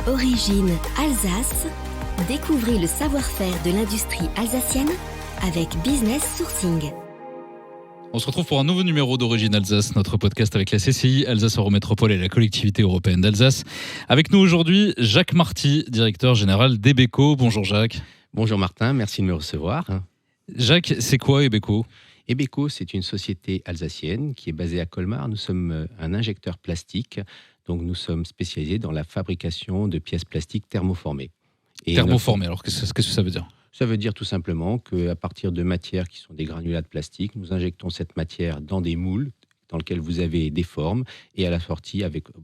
Origine Alsace. Découvrez le savoir-faire de l'industrie alsacienne avec Business Sourcing. On se retrouve pour un nouveau numéro d'Origine Alsace, notre podcast avec la CCI, Alsace Eurométropole et la collectivité européenne d'Alsace. Avec nous aujourd'hui, Jacques Marty, directeur général d'Ebeco. Bonjour Jacques. Bonjour Martin, merci de me recevoir. Jacques, c'est quoi Ebeco ? Ebeco, c'est une société alsacienne qui est basée à Colmar. Nous sommes un injecteur plastique, donc nous sommes spécialisés dans la fabrication de pièces plastiques thermoformées. Thermoformées, alors qu'est-ce que ça veut dire ? Ça veut dire tout simplement qu'à partir de matières qui sont des granulats de plastique, nous injectons cette matière dans des moules dans lesquels vous avez des formes, et à la sortie,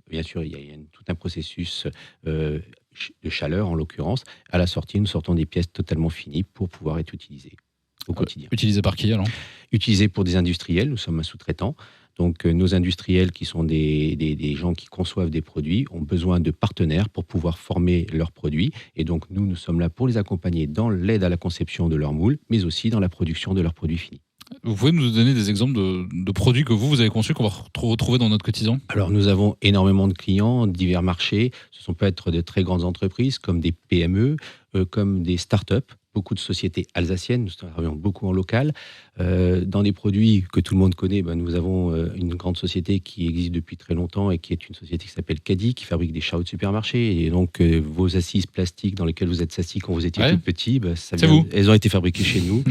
bien sûr, il y a tout un processus de chaleur en l'occurrence. À la sortie, nous sortons des pièces totalement finies pour pouvoir être utilisées au quotidien. Utilisé par qui alors ? Utilisé pour des industriels, nous sommes un sous-traitant. Donc nos industriels qui sont des gens qui conçoivent des produits ont besoin de partenaires pour pouvoir former leurs produits. Et donc nous sommes là pour les accompagner dans l'aide à la conception de leurs moules, mais aussi dans la production de leurs produits finis. Vous pouvez nous donner des exemples de produits que vous avez conçus, qu'on va retrouver dans notre quotidien ? Alors nous avons énormément de clients, divers marchés. Ce peut être de très grandes entreprises comme des PME, comme des start-up. Beaucoup de sociétés alsaciennes, nous travaillons beaucoup en local. Dans des produits que tout le monde connaît, nous avons une grande société qui existe depuis très longtemps et qui est une société qui s'appelle Caddy, qui fabrique des chariots de supermarché. Et donc, vos assises plastiques dans lesquelles vous êtes assis quand vous étiez tout petit, elles ont été fabriquées chez nous.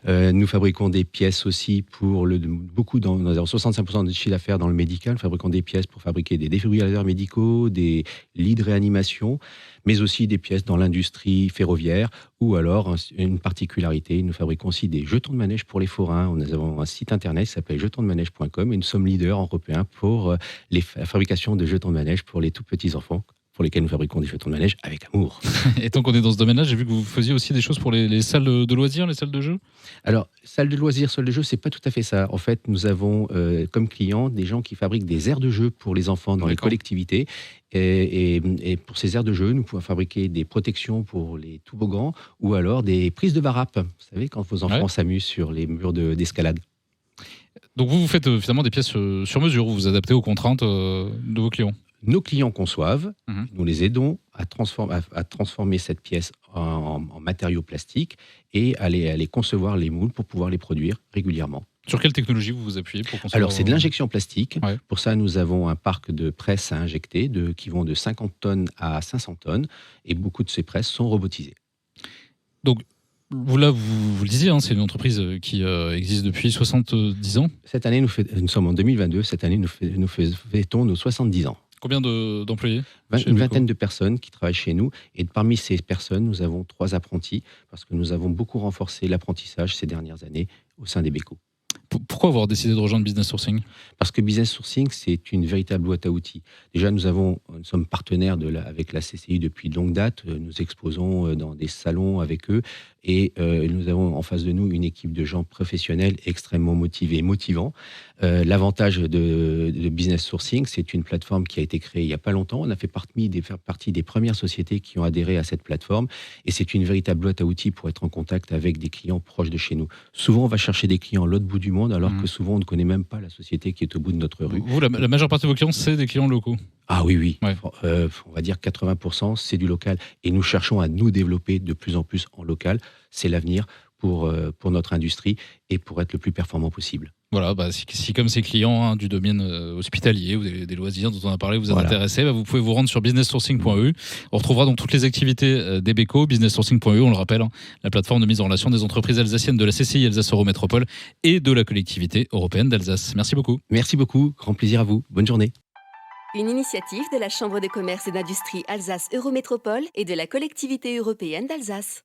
Nous fabriquons des pièces aussi pour nous avons 65% de chiffre d'affaires dans le médical. Nous fabriquons des pièces pour fabriquer des défibrillateurs médicaux, des lits de réanimation, mais aussi des pièces dans l'industrie ferroviaire, ou alors une particularité, nous fabriquons aussi des jetons de manège pour les forains. Nous avons un site internet qui s'appelle jetonsdemanège.com et nous sommes leaders européens pour la fabrication de jetons de manège pour les tout petits enfants, pour lesquels nous fabriquons des jetons de manège avec amour. Et tant qu'on est dans ce domaine-là, j'ai vu que vous faisiez aussi des choses pour les salles de loisirs, les salles de jeu ? Alors, salle de loisirs, salle de jeu, c'est pas tout à fait ça. En fait, nous avons comme clients des gens qui fabriquent des aires de jeu pour les enfants dans les collectivités. Et pour ces aires de jeu, nous pouvons fabriquer des protections pour les toboggans ou alors des prises de varap. Vous savez, quand vos enfants s'amusent sur les murs d'escalade. Donc vous faites finalement des pièces sur mesure, vous vous adaptez aux contraintes de vos clients. Nos clients conçoivent, nous les aidons à transformer cette pièce en matériaux plastiques et à les concevoir les moules pour pouvoir les produire régulièrement. Sur quelle technologie vous vous appuyez pour concevoir ? Alors, c'est de l'injection plastique. Ouais. Pour ça, nous avons un parc de presses à injecter qui vont de 50 tonnes à 500 tonnes et beaucoup de ces presses sont robotisées. Donc, vous le disiez, c'est une entreprise qui existe depuis 70 ans. Cette année, nous sommes en 2022. Cette année, nous fêtons nos 70 ans. Combien d'employés ? Une vingtaine de personnes qui travaillent chez nous. Et parmi ces personnes, nous avons 3 apprentis parce que nous avons beaucoup renforcé l'apprentissage ces dernières années au sein d'Ebeco. Pourquoi avoir décidé de rejoindre Business Sourcing ? Parce que Business Sourcing, c'est une véritable boîte à outils. Déjà, nous sommes partenaires avec la CCI depuis de longue date. Nous exposons dans des salons avec eux. Et nous avons en face de nous une équipe de gens professionnels extrêmement motivés et motivants. L'avantage de Business Sourcing, c'est une plateforme qui a été créée il n'y a pas longtemps. On a fait partie des premières sociétés qui ont adhéré à cette plateforme. Et c'est une véritable boîte à outils pour être en contact avec des clients proches de chez nous. Souvent, on va chercher des clients à l'autre bout du monde, alors que souvent, on ne connaît même pas la société qui est au bout de notre rue. Vous, la majeure partie de vos clients, c'est des clients locaux ? Ah oui. Ouais. On va dire 80%, c'est du local. Et nous cherchons à nous développer de plus en plus en local. C'est l'avenir pour notre industrie et pour être le plus performant possible. Voilà, si comme ces clients du domaine hospitalier ou des loisirs dont on a parlé vous êtes intéressés, vous pouvez vous rendre sur businesssourcing.eu. On retrouvera donc toutes les activités d'Ebeco, businesssourcing.eu, on le rappelle, la plateforme de mise en relation des entreprises alsaciennes de la CCI Alsace Eurométropole et de la collectivité européenne d'Alsace. Merci beaucoup. Merci beaucoup, grand plaisir à vous. Bonne journée. Une initiative de la Chambre de commerce et d'industrie Alsace Eurométropole et de la collectivité européenne d'Alsace.